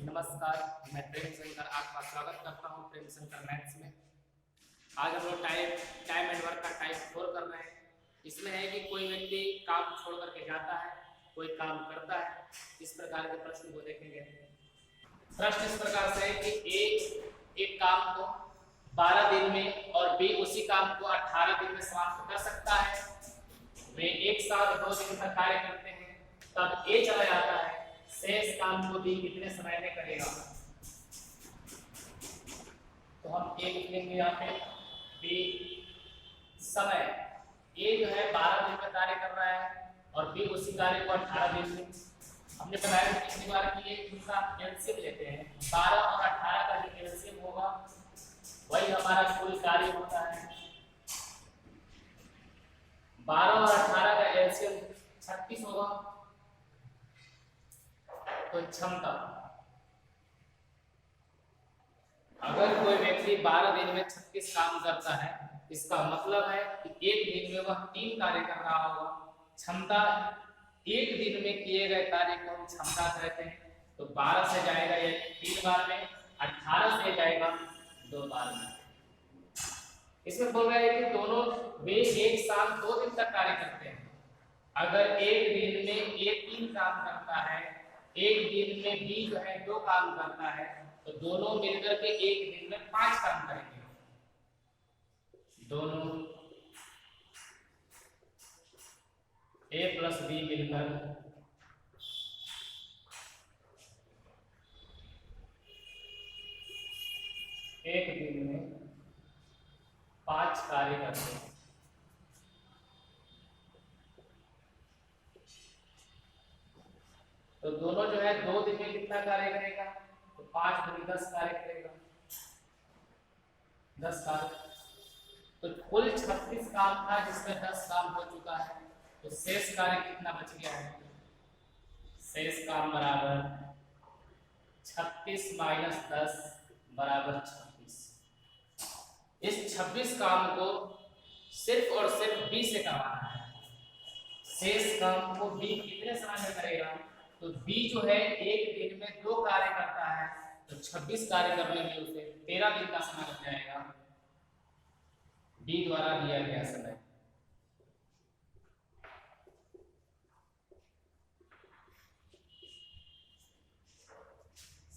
नमस्कार, मैं प्रेम शंकर आपका स्वागत करता हूं प्रेम शंकर मैथ्स में। आज हम लोग टाइम एंड वर्क का टाइप 4 कर रहे हैं। इसमें है कि कोई व्यक्ति काम छोड़ करके जाता है, कोई काम करता है। इस प्रकार के प्रश्न को देखेंगे। प्रश्न इस प्रकार से है कि एक काम को 12 दिन में और बी उसी काम को 18 दिन में समाप्त कर सकता है। वे एक साथ 2 दिन तक कार्य करते हैं, तब ए चला जाता है, शेष काम को बी कितने समय में करेगा। तो हम ए लिख लेंगे यहाँ पे, बी समय। ए जो है 12 दिन में कार्य कर रहा है और बी उसी कार्य को 18 दिन में। हमने बताया पिछली बार कि इनका एलसीएम लेते हैं, 12 और 18 का जो एलसीएम होगा वही हमारा कुल कार्य होता है। 12 और 18 का एलसीएम 36 होगा। तो क्षमता, अगर कोई व्यक्ति 12 दिन में 36 काम करता है, इसका मतलब है कि एक दिन में वह 3 कार्य कर रहा होगा। क्षमता, एक दिन में किए गए कार्य को हम क्षमता कहते हैं। तो 12 से जाएगा ये 3 बार में, 18 से जाएगा 2 बार में। इसमें बोल रहा है कि दोनों वे एक साथ 2 दिन तक कार्य करते हैं। अगर एक दिन में ए 3 काम करता है, एक दिन में बी जो है 2 काम करता है, तो दोनों मिलकर के एक दिन में 5 काम करेंगे। दोनों ए प्लस बी मिलकर एक दिन में 5 कार्य करते हैं। तो दोनों जो है 2 दिन में कितना कार्य करेगा, तो 5 दिन 10 कार्य करेगा, 10 कार्य। तो कुल 36 काम था जिसमें 10 काम हो चुका है। तो शेष कार्य कितना बच गया है, शेष काम बराबर 36 माइनस 10 बराबर 26। इस 26 काम को सिर्फ और सिर्फ बी से करवाना है। शेष काम को बी कितने समय में करेगा, तो बी जो है एक दिन में 2 कार्य करता है, तो 26 कार्य करने में उसे 13 दिन का समय लग जाएगा। बी द्वारा दिया गया समय।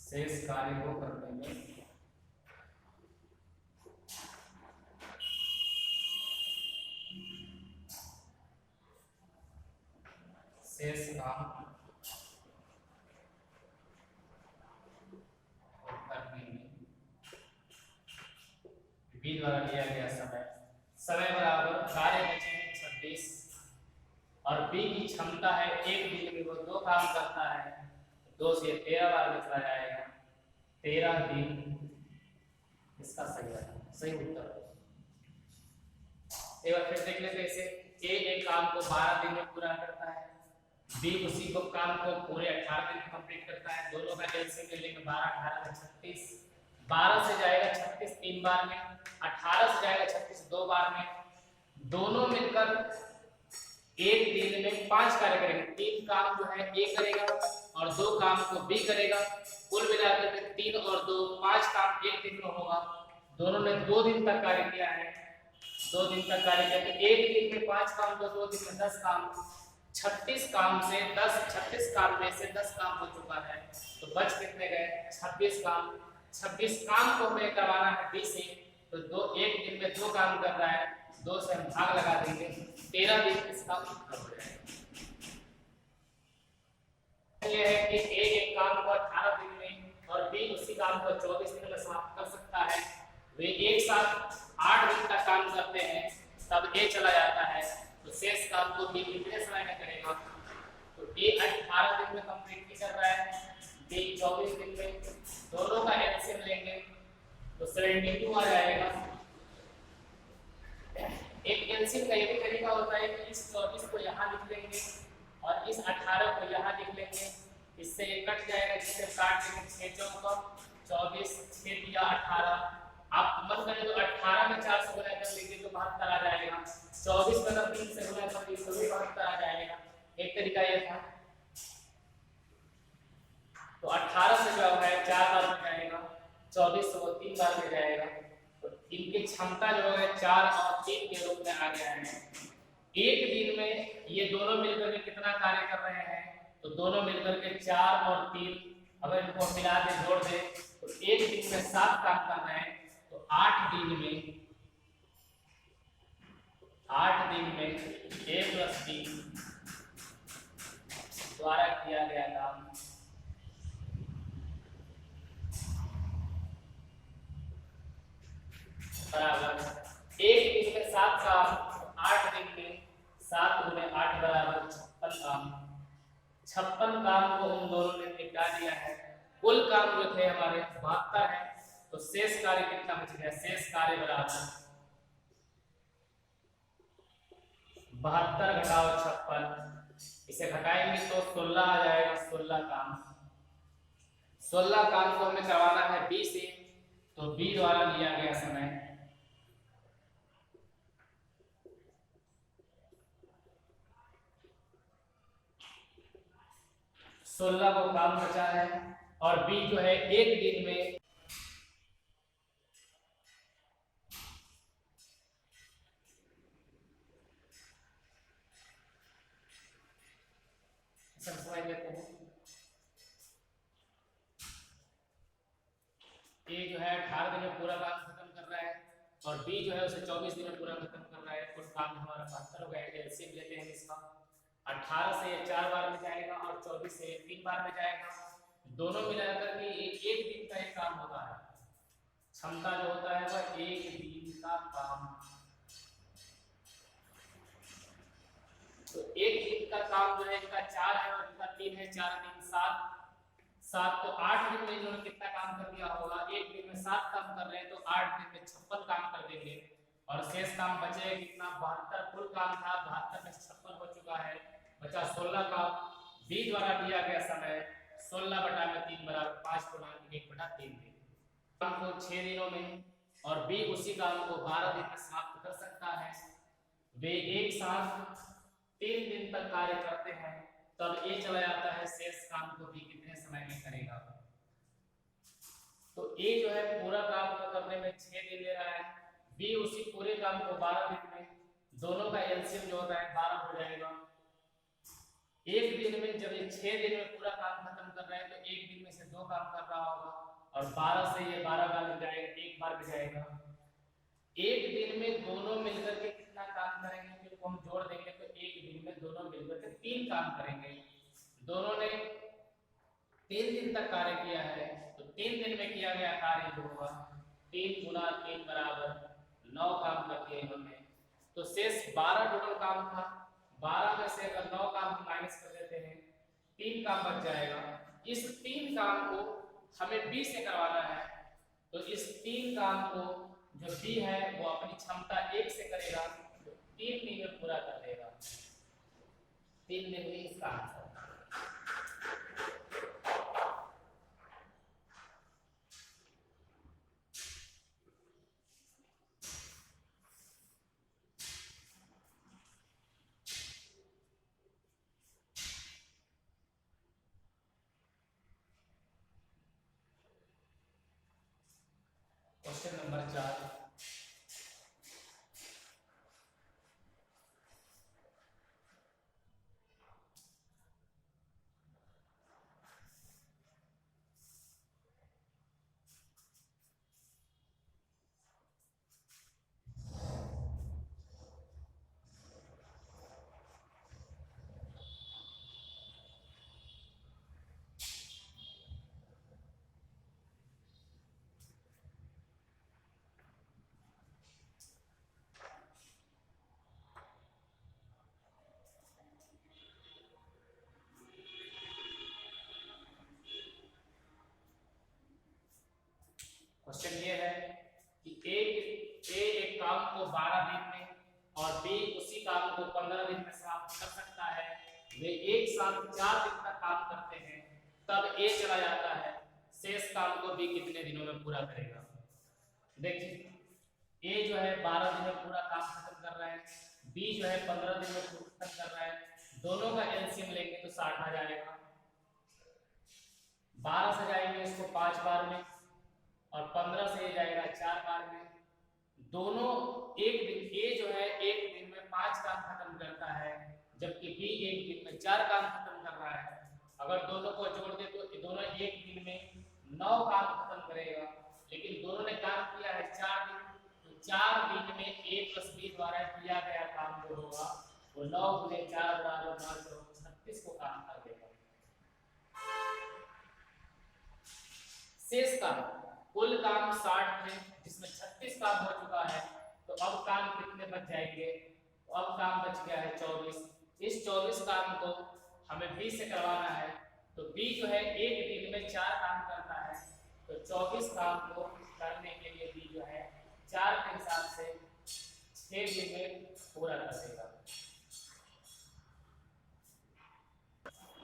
शेष कार्य को करने में शेष काम बी द्वारा दिया गया समय बराबर कार्य बचे हैं 26 और बी की क्षमता है एक दिन में वो 2 काम करता है, 2 से 13 बार में चला जाएगा, 13 दिन इसका सही उत्तर है। एक बार फिर देख लेते हैं इसे। ए एक काम को 12 दिन में पूरा करता है, बी उसी को काम को पूरे 18 दिन में कंप्लीट करता है। दोनों का एलसीएम ले लेंगे, 12 18 का 36। 12 से जाएगा 36 3 बार में, 18 से जाएगा 36 2 बार में। दोनों मिलकर एक दिन में 5 कार्य करेंगे। 3 काम जो है ए करेगा और 2 काम को बी करेगा। कुल मिलाकर के 3 और 2 5 काम एक दिन में होगा। दोनों ने 2 दिन तक कार्य किया है। 2 दिन तक कार्य किया तो एक दिन में 5 काम, तो 2 दिन में 10 काम। 36 काम से 36 काम में से 10 काम हो चुका है, तो बच कितने गए, 26 काम। 26 काम को हमें करवाना है बी से, तो एक दिन में 2 काम कर रहा है, 2 से हम भाग लगा देंगे, 13 दिन इसका उत्तर हो जाएगा। ये है कि ए एक काम को 18 दिन में और बी उसी काम को 24 दिन में समाप्त कर सकता है। वे एक साथ 8 दिन तक काम करते हैं, तब ए चला जाता है, तो शेष काम को बी कितने समय में करेगा। तो ए 18 दिन में कंप्लीट कर रहा है, बी 24 दिन में। दोनों का एलसीएम लेंगे तो 72 आ जाएगा। एक एलसीएम का ये भी तरीका होता है कि इस 24 को यहाँ लिख लेंगे और इस 18 को यहाँ लिख लेंगे, इससे ये कट जाएगा, जिससे काट देंगे 6 चौका 24 6 दिया 18। आप मन करें तो 18 में 4 से गुणा कर लीजिए तो 72 आ जाएगा। 24 में अगर 3 से गुणा कर लीजिए तो भी 72 आ जाएगा। एक तरीका ये था। तो 18 से जो है 24 वो 3 बार में जाएगा। तो इनकी क्षमता जो है 4 और 3 के रूप में आ गया है। एक दिन में ये दोनों मिलकर के कितना कार्य कर रहे हैं, तो दोनों मिलकर के 4 और 3 अगर इनको मिला के जोड़ दे तो एक दिन में 7 काम कर रहे हैं। तो 8 दिन में A + B द्वारा किया गया काम बराबर एक दिन में 7 काम, 8 दिन में 7 गुने 8 बराबर 56 काम। 56 काम को उन दोनों ने निपटा दिया है। कुल काम जो थे हमारे 72 है। तो शेष कार्य कितना बच गया? शेष कार्य बराबर 72 घटाओ 56, इसे घटाएंगे तो 16 आ जाएगा। 16 काम, 16 काम को हमें करवाना है B से, तो B द्वारा लिया गया समय 16 को काम बचा है। और B जो है एक दिन में समझ लेते हैं। A जो है 18 दिन में पूरा काम खत्म कर रहा है और B जो है उसे 24 दिन में पूरा खत्म कर रहा है। कुल काम हमारा 72 हो गया। एलसीएम लेते हैं इसका। 18 से 4 बार में जाएगा और 24 से 3 बार में जाएगा। दोनों मिलाकर के एक दिन का एक काम होता है। क्षमता जो होता है वह एक दिन का काम। तो एक दिन का काम जो है इनका 4 है और इनका 3 है। 4 3 7 7, तो 8 दिन में इन्होंने कितना काम कर दिया होगा? एक दिन में 7 काम कर रहे हैं तो 8 दिन में 56 काम कर देंगे और शेष काम बचे कितना? 72 कुल काम था। 72 में 56 हो चुका है, बचा 16 का। B द्वारा दिया गया समय 16/3 बराबर 5/1/3 दिन। काम को 6 दिनों में और B उसी काम को 12 दिन में समाप्त कर सकता है। वे एक साथ 3 दिन तक कार्य करते हैं, तब A चला जाता है। शेष काम को B कितने समय में करेगा? तो A जो है पूरा काम को करने में 6 दिन ले रहा है, B उसी पूरे काम को 12 दिन में, दोनों का एलसीएम जो होता है 12 हो जाएगा। एक दिन में जब ये 6 दिन में पूरा काम खत्म कर रहे हैं तो एक दिन में से 2 काम कर रहा होगा और 12 से ये 12 बार में जाएगा, एक बार में जाएगा। एक दिन में दोनों मिलकर के कितना काम करेंगे? फिर हम जोड़ देंगे तो एक दिन में दोनों मिलकर के 3 काम करेंगे। दोनों ने 3 दिन तक कार्य किया है, तो 3 दिन में किया गया कार्य जो होगा 3 × 3 बराबर 9 काम करके इन्होंने। तो शेष 12 टोटल काम था। 12 में से अगर 9 काम हम माइनस कर देते हैं, 3 काम बच जाएगा। इस 3 काम को हमें B से करवाना है, तो इस 3 काम को जो B है वो अपनी क्षमता 1 से करेगा, तो 3 दिन में पूरा कर देगा। 3 दिन में इसका आंसर। Question number 4। क्वेश्चन ये है कि ए एक काम को 12 दिन में और B उसी काम को 15 दिन में समाप्त कर सकता है। वे एक साथ 4 दिन तक काम करते हैं, तब A चला जाता है। शेष काम को B कितने दिनों में पूरा करेगा? देखिए A जो है 12 दिन में पूरा काम खत्म कर रहा है, B जो है 15 दिन में खत्म कर रहा है। दोनों का एलसीएम लेंगे तो 60 आ जाएगा। 12 से जाएंगे इसको 5 बार में और दोनों एक दिन, ए जो है एक दिन में 5 काम खत्म करता है, जबकि बी एक दिन में 4 काम खत्म कर रहा है। अगर दोनों को जोड़ दे तो दोनों एक दिन में 9 काम खत्म करेगा, लेकिन दोनों ने काम किया है 4 दिन, तो 4 दिन में ए प्लस बी द्वारा किया गया काम जो होगा वो 9 गुने 4 बराबर 9 36 को काम कर देगा। शेष काम, कुल काम 60 थे जिसमें 36 काम हो चुका है, तो अब काम कितने बच जाएंगे? तो अब काम बच गया है 24। इस 24 काम को हमें बी से करवाना है, तो बी जो है एक दिन में 4 काम करता है, तो 24 काम को करने के लिए बी जो है 4 के हिसाब से 6 दिन में पूरा कर देगा।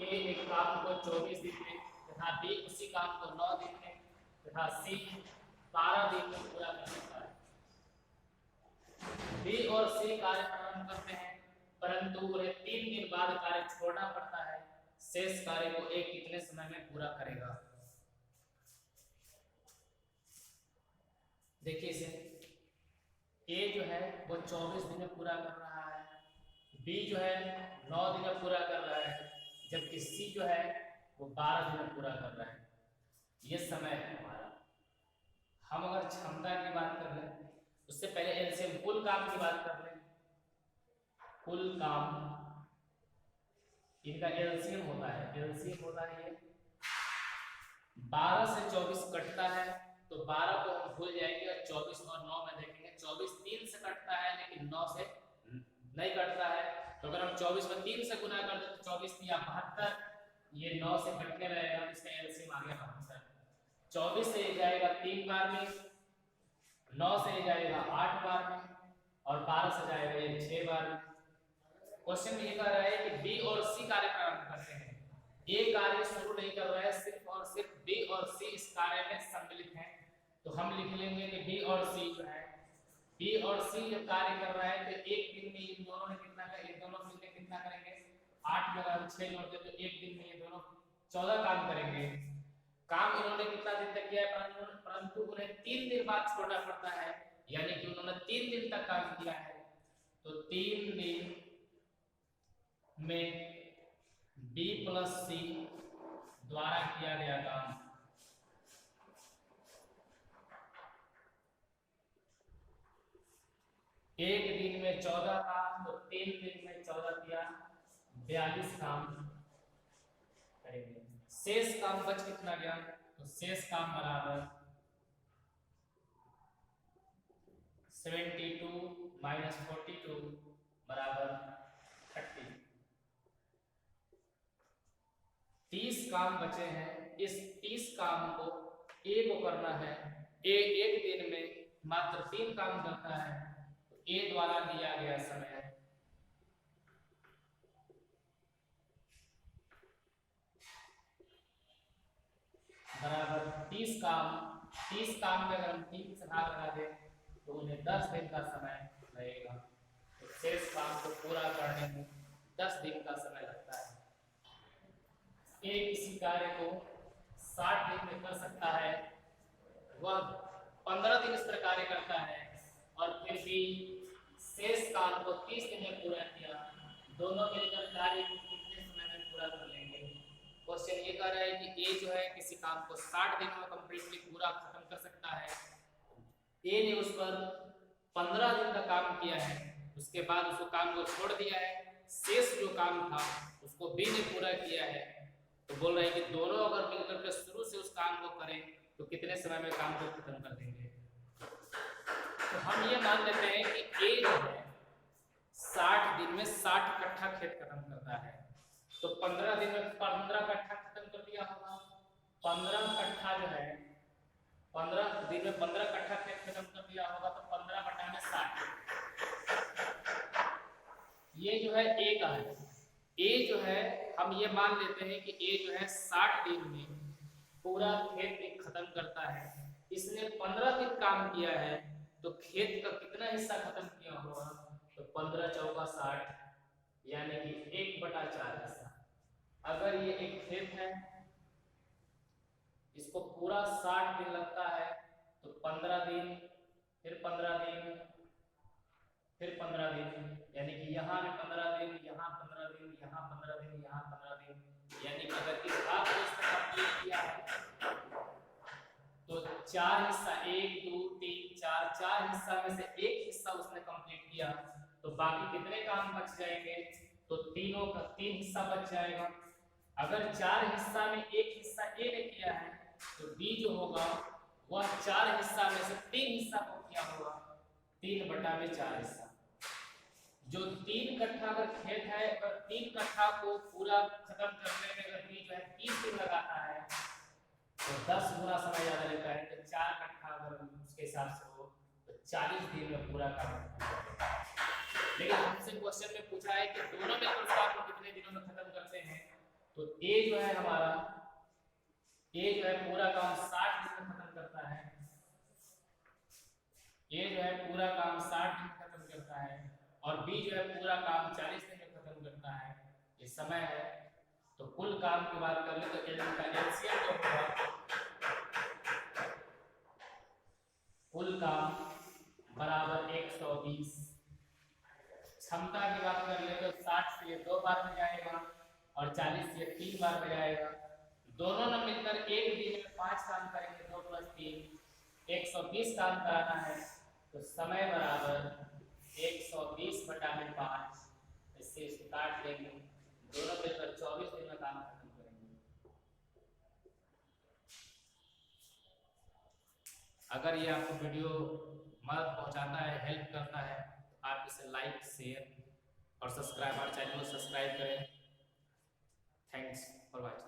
ए एक काम को 24 दिन में तथा बी उसी काम को 9 दिन में तथा सी 12 दिन में पूरा कर सकता है। बी और सी कार्य प्रारंभ करते हैं, परंतु उन्हें 3 दिन बाद कार्य छोड़ना पड़ता है। शेष कार्य को एक कितने समय में पूरा करेगा? देखिए इसे, ए जो है वो 24 दिन में पूरा कर रहा है, बी जो है 9 दिन में पूरा कर रहा है, जबकि सी जो है वो 12 दिन में पूरा कर रहा है। ये समय है हमारा। हम अगर क्षमता की बात कर लें, उससे पहले एलसीएम कुल काम की बात कर लें। कुल काम इनका एलसीएम होता है, एलसीएम होता है ये 12 से 24 कटता है, तो 12 को हम भूल जाएंगे और 24 और 9 में देखेंगे। 24 3 से कटता है लेकिन 9 से नहीं कटता है, तो अगर हम 24 में 3 से गुना कर दें तो 24 या 72, ये 9 से कटने रहेगा, इसका एलसीएम आ गया 72। 24 से जाएगा 3 बार में, 9 से जाएगा 8 बार में और 12 से जाएगा ये 6 बार में। क्वेश्चन में ये कह रहा है कि बी और सी कार्य प्रारंभ करते हैं। ए कार्य शुरू नहीं कर रहा है, सिर्फ और सिर्फ बी और सी इस कार्य में सम्मिलित हैं, तो हम लिख लेंगे कि बी और सी जो है, बी और सी जब कार्य कर रहा है तो एक दिन में इन दोनों ने कितना कर, इन दोनों मिलकर कितना करेंगे? 8 में अगर 6 जोड़ दे तो एक दिन में ये दोनों 14 काम करेंगे। काम इन्होंने कितना दिन तक किया है? परंतु उन्हें 3 दिन बाद छोड़ना पड़ता है, यानी कि उन्होंने 3 दिन तक काम किया है, तो 3 दिन में बी प्लस सी द्वारा किया गया काम एक दिन में 14 काम, तो 3 दिन में 14 किया 42 काम करेंगे। शेष काम बच कितना गया? तो शेष काम बराबर 72 माइनस 42 बराबर 30। 30 काम बचे हैं। इस 30 काम को ए को करना है। ए एक दिन में मात्र 3 काम करता है, तो ए द्वारा दिया गया समय बराबर 30 काम। 30 काम में अगर हम 3 से भाग लगा दें तो उन्हें 10 दिन का समय लगेगा, तो शेष काम को पूरा करने में 10 दिन का समय लगता है। ए किसी कार्य को 60 दिन में कर सकता है, वह 15 दिन इस पर कार्य करता है और फिर भी शेष काम को 30 दिन में पूरा किया। दोनों मिलकर कार्य को कितने समय में पूरा कर लेंगे? क्वेश्चन ये कह रहा है कि ए जो है किसी काम को 60 दिन में कंप्लीटली पूरा खत्म कर सकता है। ए ने उस पर 15 दिन का काम किया है, उसके बाद उसको काम को छोड़ दिया है, शेष जो काम था उसको बी ने पूरा किया है, तो बोल रहे हैं कि दोनों अगर मिलकर के शुरू से उस काम को करें तो कितने समय में काम को खत्म कर देंगे? तो हम ये मान लेते हैं कि ए जो है 60 दिन में 60 कट्ठा खेत खत्म करता है, तो 15 दिन में 15 कट्ठा खत्म कर दिया होगा। 15 कट्ठा जो है 15 दिन में 15 कट्ठा खेत खत्म कर दिया होगा, तो 15 बटा में 60। ये जो है ए का है। ए जो है हम ये मान लेते हैं कि ए जो है 60 दिन में पूरा खेत खत्म करता है। इसने 15 दिन काम किया है, तो खेत का कितना हिस्सा खत्म किया होगा? तो 15 चौका 60, यानी कि 1/4 हिस्सा। अगर ये एक खेत है, इसको पूरा 60 दिन लगता है, तो 15 दिन फिर 15 दिन, फिर 15 दिन, यानी कि यहाँ में 15 दिन, यहाँ 15 दिन, यहाँ 15 दिन, यहाँ 15 दिन, यानी कि अगर इस भाग को इसने कंप्लीट किया है तो 4 हिस्सा, 1 2 3 4, 4 हिस्सा में से एक हिस्सा उसने कंप्लीट किया, तो बाकी कितने काम बच जाएंगे? तो तीनों का 3 हिस्सा बच जाएगा। अगर 4 हिस्सा में एक हिस्सा ए ने किया है तो बी जो होगा वह 4 हिस्सा में से 3 हिस्सा को किया होगा, 3/4 हिस्सा। जो 3 कट्ठा अगर खेत है, अगर 3 कट्ठा को पूरा खत्म करने में अगर बी जो है 30 दिन लगाता है तो 10 गुना समय ज्यादा लेता है, तो 4 कट्ठा अगर उसके हिसाब से हो तो 40 दिन में पूरा काम खत्म। लेकिन हमसे क्वेश्चन में पूछा है कि दोनों मिलकर उस काम को कितने दिनों में खत्म करते हैं, तो ए जो है हमारा, ए जो है पूरा काम 60 दिन में खत्म करता है, ए जो है पूरा काम 60 दिन में खत्म करता है, और बी जो है पूरा काम 40 दिन में खत्म करता है। ये समय है। तो कुल काम की बात कर ले तो एलसीएम जो होगा, कुल काम बराबर 120। क्षमता की बात कर ले तो 60 से 2 बार में जाएगा और 40 से 3 बार में जाएगा। दोनों ने मिलकर एक दिन में 5 काम करेंगे, 2 + 3 120 काम कराना है, तो समय बराबर 120/5, इससे इसको काट देंगे, दोनों मिलकर 24 दिन में काम खत्म करेंगे। अगर ये आपको वीडियो मदद पहुंचाता है, हेल्प करता है, आप इसे लाइक, शेयर और सब्सक्राइब, हमारे चैनल को सब्सक्राइब करें। Thanks for watching.